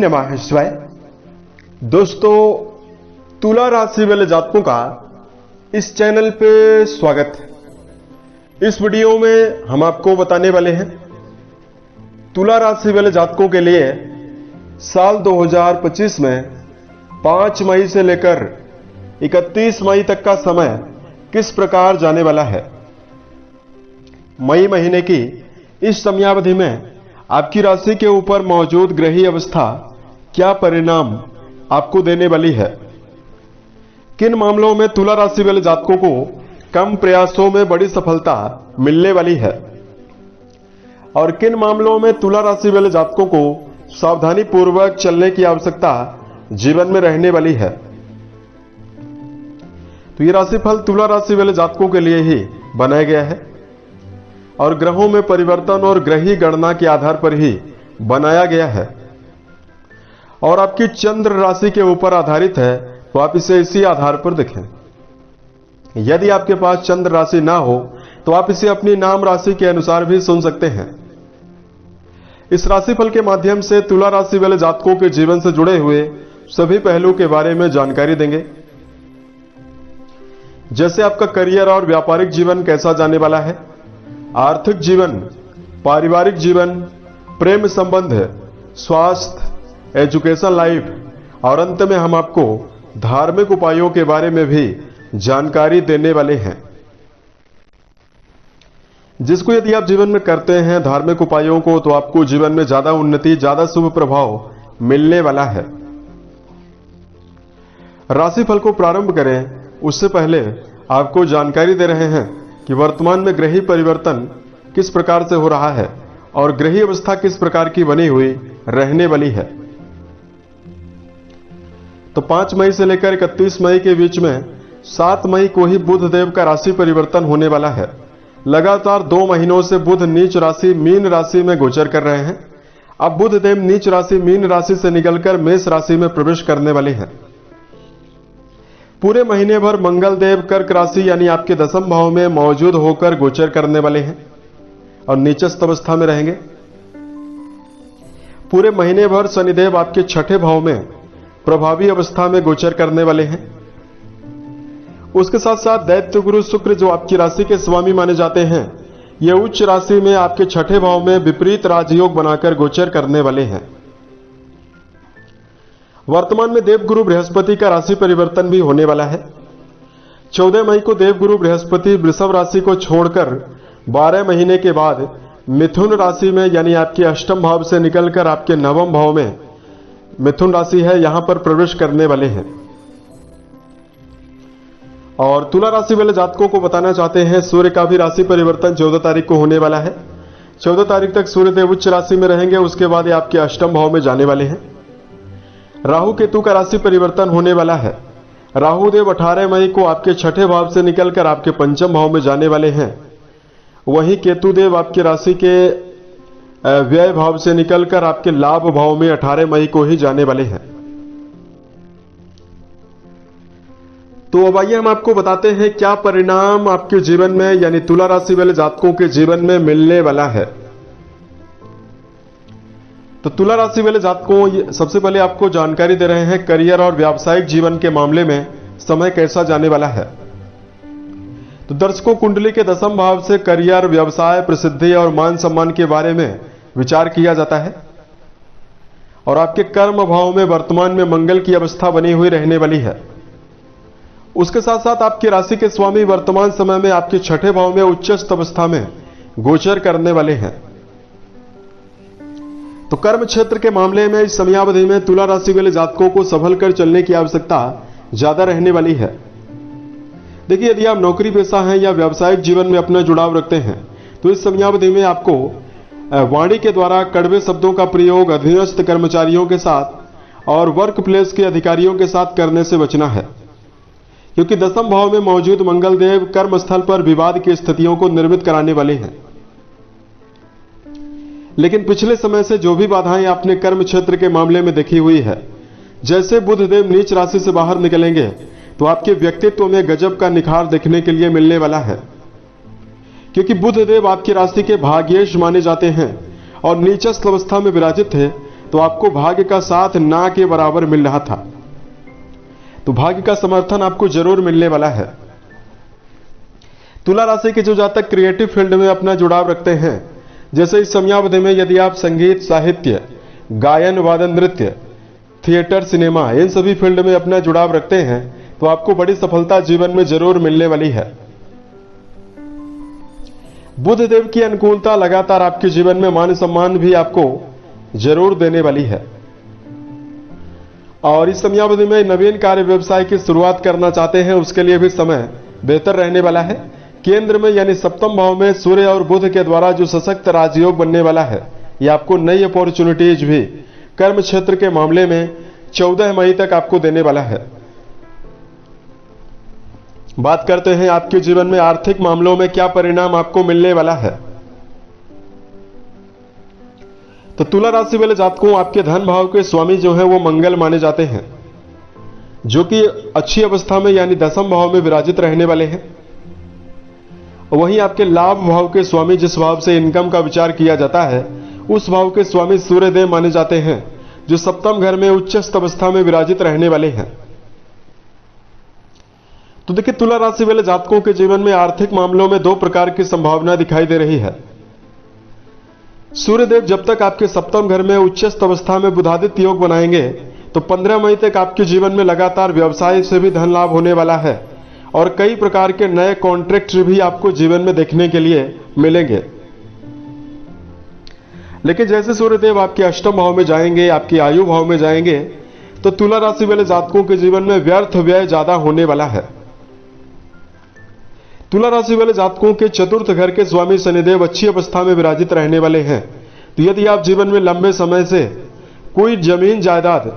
नमः शिवाय। दोस्तों, तुला राशि वाले जातकों का इस चैनल पे स्वागत है। इस वीडियो में हम आपको बताने वाले हैं तुला राशि वाले जातकों के लिए साल 2025 में 5 मई से लेकर 31 मई तक का समय किस प्रकार जाने वाला है। मई महीने की इस समयावधि में आपकी राशि के ऊपर मौजूद ग्रही अवस्था क्या परिणाम आपको देने वाली है। किन मामलों में तुला राशि वाले जातकों को कम प्रयासों में बड़ी सफलता मिलने वाली है और किन मामलों में तुला राशि वाले जातकों को सावधानी पूर्वक चलने की आवश्यकता जीवन में रहने वाली है। तो ये राशिफल तुला राशि वाले जातकों के लिए ही बनाया गया है और ग्रहों में परिवर्तन और ग्रही गणना के आधार पर ही बनाया गया है और आपकी चंद्र राशि के ऊपर आधारित है, तो आप इसे इसी आधार पर देखें। यदि आपके पास चंद्र राशि ना हो तो आप इसे अपनी नाम राशि के अनुसार भी सुन सकते हैं। इस राशिफल के माध्यम से तुला राशि वाले जातकों के जीवन से जुड़े हुए सभी पहलू के बारे में जानकारी देंगे, जैसे आपका करियर और व्यापारिक जीवन कैसा जाने वाला है, आर्थिक जीवन, पारिवारिक जीवन, प्रेम संबंध, स्वास्थ्य, एजुकेशन लाइफ और अंत में हम आपको धार्मिक उपायों के बारे में भी जानकारी देने वाले हैं, जिसको यदि आप जीवन में करते हैं धार्मिक उपायों को, तो आपको जीवन में ज्यादा उन्नति, ज्यादा शुभ प्रभाव मिलने वाला है। राशिफल को प्रारंभ करें उससे पहले आपको जानकारी दे रहे हैं कि वर्तमान में ग्रही परिवर्तन किस प्रकार से हो रहा है और ग्रही अवस्था किस प्रकार की बनी हुई रहने वाली है। तो 5 मई से लेकर 31 मई के बीच में 7 मई को ही बुध देव का राशि परिवर्तन होने वाला है। लगातार 2 महीनों से बुध नीच राशि मीन राशि में गोचर कर रहे हैं। अब बुध देव नीच राशि मीन राशि से निकलकर मेष राशि में प्रवेश करने वाले हैं। पूरे महीने भर मंगल देव कर्क राशि यानी आपके 10वें भाव में मौजूद होकर गोचर करने वाले हैं और नीचस्थ अवस्था में रहेंगे। पूरे महीने भर शनिदेव आपके 6ठे भाव में प्रभावी अवस्था में गोचर करने वाले हैं। उसके साथ साथ दैत्य गुरु शुक्र, जो आपकी राशि के स्वामी माने जाते हैं, ये उच्च राशि में आपके 6ठे भाव में विपरीत राजयोग बनाकर गोचर करने वाले हैं। वर्तमान में देवगुरु बृहस्पति का राशि परिवर्तन भी होने वाला है। 14 मई को देवगुरु बृहस्पति वृषभ राशि को छोड़कर 12 महीने के बाद मिथुन राशि में यानी आपके 8वें भाव से निकलकर आपके 9वें भाव में, मिथुन राशि है, यहां पर प्रवेश करने वाले हैं। और तुला राशि वाले जातकों को बताना चाहते हैं सूर्य का भी राशि परिवर्तन 14 तारीख को होने वाला है। 14 तारीख तक सूर्य देव उच्च राशि में रहेंगे, उसके बाद ये आपके 8वें भाव में जाने वाले हैं। राहु केतु का राशि परिवर्तन होने वाला है। राहु देव 18 मई को आपके 6ठे भाव से निकलकर आपके 5वें भाव में जाने वाले हैं। वहीं केतु देव आपके राशि के व्यय भाव से निकलकर आपके लाभ भाव में 18 मई को ही जाने वाले हैं। तो अब आइए हम आपको बताते हैं क्या परिणाम आपके जीवन में यानी तुला राशि वाले जातकों के जीवन में मिलने वाला है। तो तुला राशि वाले जातकों, सबसे पहले आपको जानकारी दे रहे हैं करियर और व्यावसायिक जीवन के मामले में समय कैसा जाने वाला है। तो दर्शकों, कुंडली के 10वें भाव से करियर, व्यवसाय, प्रसिद्धि और मान सम्मान के बारे में विचार किया जाता है और आपके कर्म भाव में वर्तमान में मंगल की अवस्था बनी हुई रहने वाली है। उसके साथ साथ आपकी राशि के स्वामी वर्तमान समय में आपके 6ठे भाव में उच्चस्थ अवस्था में गोचर करने वाले हैं। तो कर्म क्षेत्र के मामले में इस समयावधि में तुला राशि वाले जातकों को संभल कर चलने की आवश्यकता ज्यादा रहने वाली है। देखिए, यदि आप नौकरी पेशा हैं या व्यावसायिक जीवन में अपना जुड़ाव रखते हैं तो इस समयावधि में आपको वाणी के द्वारा कड़वे शब्दों का प्रयोग अधीनस्थ कर्मचारियों के साथ और वर्क प्लेस के अधिकारियों के साथ करने से बचना है, क्योंकि 10वें भाव में मौजूद मंगल देव कर्मस्थल पर विवाद की स्थितियों को निर्मित कराने वाले हैं। लेकिन पिछले समय से जो भी बाधाएं आपने कर्म क्षेत्र के मामले में देखी हुई है, जैसे बुध देव नीच राशि से बाहर निकलेंगे तो आपके व्यक्तित्व में गजब का निखार देखने के लिए मिलने वाला है, क्योंकि बुध देव आपकी राशि के भाग्येश माने जाते हैं और नीचस्थ अवस्था में विराजित है तो आपको भाग्य का साथ ना के बराबर मिल रहा था। तो भाग्य का समर्थन आपको जरूर मिलने वाला है। तुला राशि के जो जातक क्रिएटिव फील्ड में अपना जुड़ाव रखते हैं, जैसे इस समयावधि में यदि आप संगीत, साहित्य, गायन, वादन, नृत्य, थिएटर, सिनेमा, इन सभी फील्ड में अपना जुड़ाव रखते हैं तो आपको बड़ी सफलता जीवन में जरूर मिलने वाली है। बुध देव की अनुकूलता लगातार आपके जीवन में मान सम्मान भी आपको जरूर देने वाली है। और इस समयावधि में नवीन कार्य व्यवसाय की शुरुआत करना चाहते हैं, उसके लिए भी समय बेहतर रहने वाला है। केंद्र में यानी सप्तम भाव में सूर्य और बुध के द्वारा जो सशक्त राजयोग बनने वाला है, ये आपको नई अपॉर्चुनिटीज भी कर्म क्षेत्र के मामले में 14 मई तक आपको देने वाला है। बात करते हैं आपके जीवन में आर्थिक मामलों में क्या परिणाम आपको मिलने वाला है। तो तुला राशि वाले जातकों, आपके धन भाव के स्वामी जो है वो मंगल माने जाते हैं, जो कि अच्छी अवस्था में यानी दसम भाव में विराजित रहने वाले हैं। वहीं आपके लाभ भाव के स्वामी, जिस भाव से इनकम का विचार किया जाता है, उस भाव के स्वामी सूर्यदेव माने जाते हैं, जो सप्तम घर में उच्चस्थ अवस्था में विराजित रहने वाले हैं। तो देखिए, तुला राशि वाले जातकों के जीवन में आर्थिक मामलों में दो प्रकार की संभावना दिखाई दे रही है। सूर्यदेव जब तक आपके सप्तम घर में उच्चस्थ अवस्था में बुधादित्य योग बनाएंगे तो 15 मई तक आपके जीवन में लगातार व्यवसाय से भी धन लाभ होने वाला है और कई प्रकार के नए कॉन्ट्रैक्ट भी आपको जीवन में देखने के लिए मिलेंगे। लेकिन जैसे सूर्यदेव आपके अष्टम भाव में जाएंगे, आपकी आयु भाव में जाएंगे, तो तुला राशि वाले जातकों के जीवन में व्यर्थ व्यय ज्यादा होने वाला है। तुला राशि वाले जातकों के चतुर्थ घर के स्वामी शनिदेव अच्छी अवस्था में विराजित रहने वाले हैं। तो यदि आप जीवन में लंबे समय से कोई जमीन, जायदाद,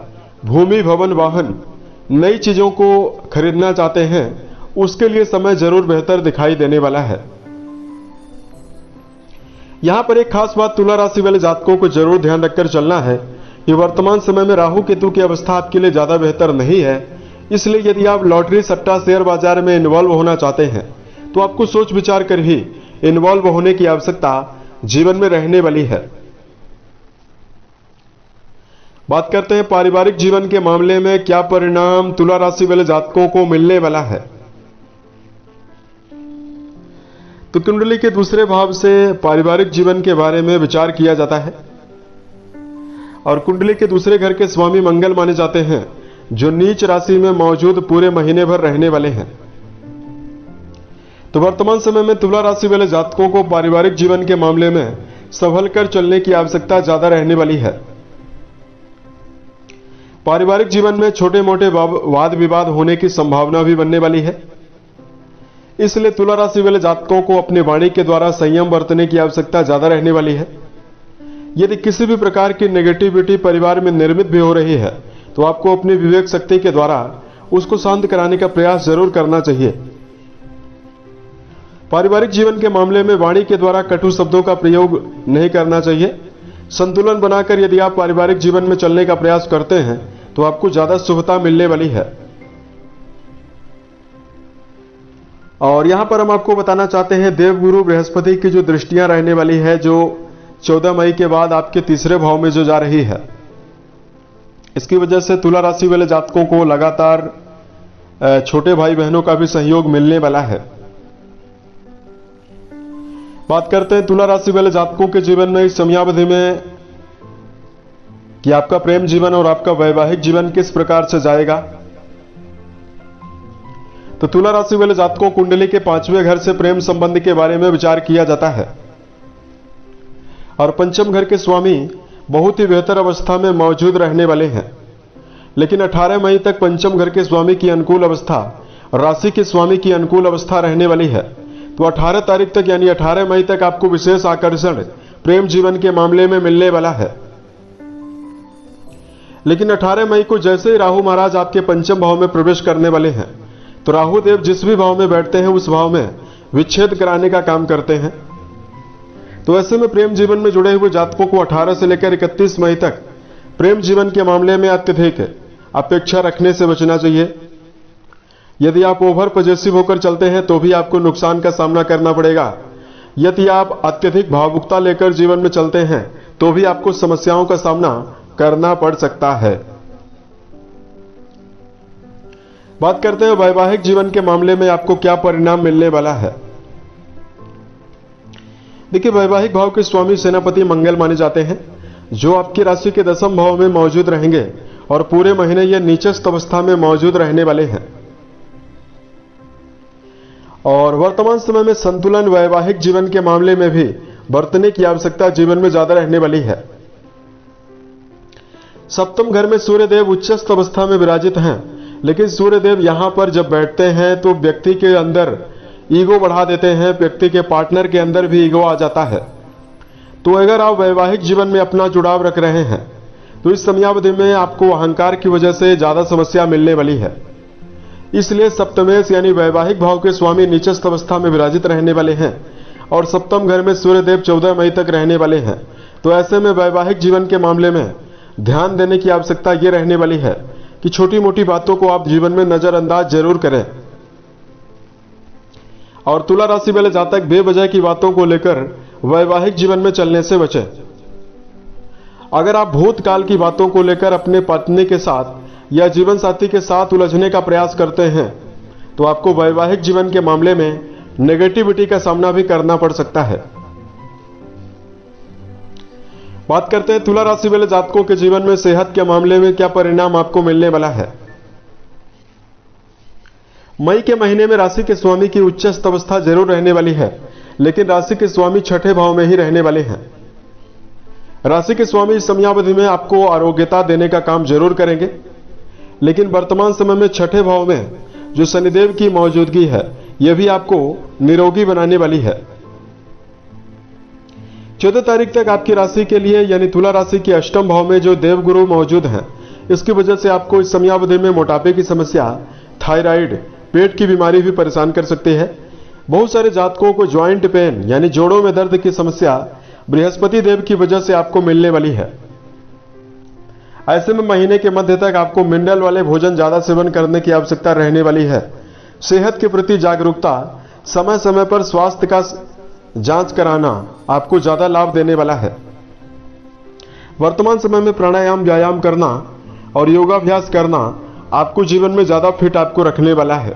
भूमि, भवन, वाहन, नई चीजों को खरीदना चाहते हैं, उसके लिए समय जरूर बेहतर दिखाई देने वाला है। यहां पर एक खास बात तुला राशि वाले जातकों को जरूर ध्यान रखकर चलना है कि वर्तमान समय में राहु केतु की अवस्था आपके लिए ज्यादा बेहतर नहीं है। इसलिए यदि आप लॉटरी, सट्टा, शेयर बाजार में इन्वॉल्व होना चाहते हैं तो आपको सोच विचार कर ही इन्वॉल्व होने की आवश्यकता जीवन में रहने वाली है। बात करते हैं पारिवारिक जीवन के मामले में क्या परिणाम तुला राशि वाले जातकों को मिलने वाला है। तो कुंडली के दूसरे भाव से पारिवारिक जीवन के बारे में विचार किया जाता है और कुंडली के दूसरे घर के स्वामी मंगल माने जाते हैं, जो नीच राशि में मौजूद पूरे महीने भर रहने वाले हैं। तो वर्तमान समय में तुला राशि वाले जातकों को पारिवारिक जीवन के मामले में संभल कर चलने की आवश्यकता ज्यादा रहने वाली है। पारिवारिक जीवन में छोटे मोटे वाद विवाद होने की संभावना भी बनने वाली है। इसलिए तुला राशि वाले जातकों को अपनी वाणी के द्वारा संयम बरतने की आवश्यकता ज्यादा रहने वाली है। यदि किसी भी प्रकार की नेगेटिविटी परिवार में निर्मित भी हो रही है तो आपको अपनी विवेक शक्ति के द्वारा उसको शांत कराने का प्रयास जरूर करना चाहिए। पारिवारिक जीवन के मामले में वाणी के द्वारा कटु शब्दों का प्रयोग नहीं करना चाहिए। संतुलन बनाकर यदि आप पारिवारिक जीवन में चलने का प्रयास करते हैं तो आपको ज्यादा शुभता मिलने वाली है। और यहां पर हम आपको बताना चाहते हैं देवगुरु बृहस्पति की जो दृष्टियां रहने वाली है, जो 14 मई के बाद आपके तीसरे भाव में जो जा रही है, इसकी वजह से तुला राशि वाले जातकों को लगातार छोटे भाई बहनों का भी सहयोग मिलने वाला है। बात करते हैं तुला राशि वाले जातकों के जीवन में इस समयावधि में कि आपका प्रेम जीवन और आपका वैवाहिक जीवन किस प्रकार से जाएगा। तो तुला राशि वाले जातकों कुंडली के 5वें घर से प्रेम संबंध के बारे में विचार किया जाता है और पंचम घर के स्वामी बहुत ही बेहतर अवस्था में मौजूद रहने वाले हैं। लेकिन 18 मई तक पंचम घर के स्वामी की अनुकूल अवस्था, राशि के स्वामी की अनुकूल अवस्था रहने वाली है। तो 18 तारीख तक यानी 18 मई तक आपको विशेष आकर्षण प्रेम जीवन के मामले में मिलने वाला है। लेकिन 18 मई को जैसे ही राहु महाराज आपके पंचम भाव में प्रवेश करने वाले हैं तो राहु देव जिस भी भाव में बैठते हैं उस भाव में विच्छेद कराने का काम करते हैं। तो ऐसे में प्रेम जीवन में जुड़े हुए जातकों को 18 से लेकर 31 मई तक प्रेम जीवन के मामले में अत्यधिक अपेक्षा रखने से बचना चाहिए। यदि आप ओवर पॉजिटिव होकर चलते हैं तो भी आपको नुकसान का सामना करना पड़ेगा। यदि आप अत्यधिक भावुकता लेकर जीवन में चलते हैं तो भी आपको समस्याओं का सामना करना पड़ सकता है। बात करते हैं वैवाहिक जीवन के मामले में आपको क्या परिणाम मिलने वाला है। देखिए, वैवाहिक भाव के स्वामी सेनापति मंगल माने जाते हैं, जो आपकी राशि के 10वें भाव में मौजूद रहेंगे और पूरे महीने यह नीचस्थ अवस्था में मौजूद रहने वाले हैं। और वर्तमान समय में संतुलन वैवाहिक जीवन के मामले में भी बरतने की आवश्यकता जीवन में ज्यादा रहने वाली है। सप्तम घर में सूर्यदेव उच्चस्थ अवस्था में विराजित हैं, लेकिन सूर्यदेव यहां पर जब बैठते हैं तो व्यक्ति के अंदर ईगो बढ़ा देते हैं, व्यक्ति के पार्टनर के अंदर भी ईगो आ जाता है। तो अगर आप वैवाहिक जीवन में अपना जुड़ाव रख रहे हैं तो इस समयावधि में आपको अहंकार की वजह से ज्यादा समस्या मिलने वाली है। इसलिए सप्तमेश यानी वैवाहिक भाव के स्वामी नीचस्थ अवस्था में विराजित रहने वाले हैं और सप्तम घर में सूर्यदेव 14 मई तक रहने वाले हैं। तो ऐसे में वैवाहिक जीवन के मामले में ध्यान देने की आवश्यकता यह रहने वाली है कि छोटी मोटी बातों को आप जीवन में नजरअंदाज जरूर करें। और तुला राशि वाले जातक बेवजह की बातों को लेकर वैवाहिक जीवन में चलने से बचें। अगर आप भूतकाल की बातों को लेकर अपने पत्नी के साथ या जीवन साथी के साथ उलझने का प्रयास करते हैं तो आपको वैवाहिक जीवन के मामले में नेगेटिविटी का सामना भी करना पड़ सकता है। बात करते हैं तुला राशि वाले जातकों के जीवन में सेहत के मामले में क्या परिणाम आपको मिलने वाला है। मई के महीने में राशि के स्वामी की उच्चस्थ अवस्था जरूर रहने वाली है, लेकिन राशि के स्वामी छठे भाव में ही रहने वाले हैं। राशि के स्वामी इस समयावधि में आपको आरोग्यता देने का काम जरूर करेंगे, लेकिन वर्तमान समय में छठे भाव में जो शनिदेव की मौजूदगी है यह भी आपको निरोगी बनाने वाली है। 14 तारीख तक आपकी राशि के लिए यानी तुला राशि के अष्टम भाव में जो देवगुरु मौजूद हैं, इसकी वजह से आपको इस समयावधि में मोटापे की समस्या, थायराइड, पेट की बीमारी भी परेशान कर सकती है। बहुत सारे जातकों को ज्वाइंट पेन यानी जोड़ों में दर्द की समस्या बृहस्पति देव की वजह से आपको मिलने वाली है। ऐसे में महीने के मध्य तक आपको मिनरल वाले भोजन ज्यादा सेवन करने की आवश्यकता रहने वाली है। सेहत के प्रति जागरूकता, समय समय पर स्वास्थ्य का जांच कराना आपको ज्यादा लाभ देने वाला है। वर्तमान समय में प्राणायाम, व्यायाम करना और योगाभ्यास करना आपको जीवन में ज्यादा फिट आपको रखने वाला है।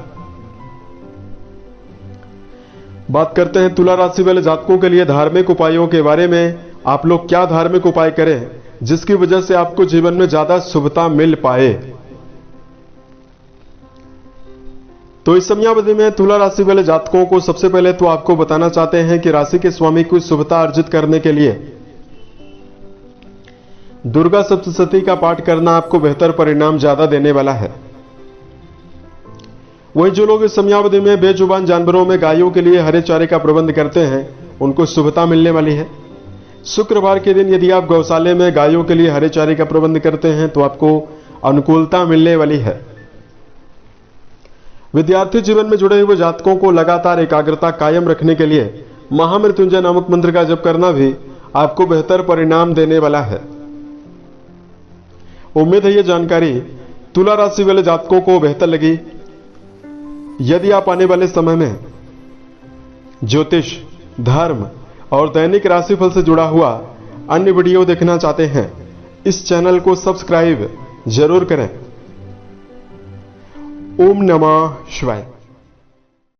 बात करते हैं तुला राशि वाले जातकों के लिए धार्मिक उपायों के बारे में। आप लोग क्या धार्मिक उपाय करें जिसकी वजह से आपको जीवन में ज्यादा शुभता मिल पाए। तो इस समयावधि में तुला राशि वाले जातकों को सबसे पहले तो आपको बताना चाहते हैं कि राशि के स्वामी को शुभता अर्जित करने के लिए दुर्गा सप्तशती का पाठ करना आपको बेहतर परिणाम ज्यादा देने वाला है। वहीं जो लोग इस समयावधि में बेजुबान जानवरों में गायों के लिए हरे चारे का प्रबंध करते हैं उनको शुभता मिलने वाली है। शुक्रवार के दिन यदि आप गौशाले में गायों के लिए हरे चारे का प्रबंध करते हैं तो आपको अनुकूलता मिलने वाली है। विद्यार्थी जीवन में जुड़े हुए जातकों को लगातार एकाग्रता कायम रखने के लिए महामृत्युंजय नामक मंत्र का जप करना भी आपको बेहतर परिणाम देने वाला है। उम्मीद है यह जानकारी तुला राशि वाले जातकों को बेहतर लगी। यदि आप आने वाले समय में ज्योतिष, धर्म और दैनिक राशिफल से जुड़ा हुआ अन्य वीडियो देखना चाहते हैं, इस चैनल को सब्सक्राइब जरूर करें। ओम नमः शिवाय।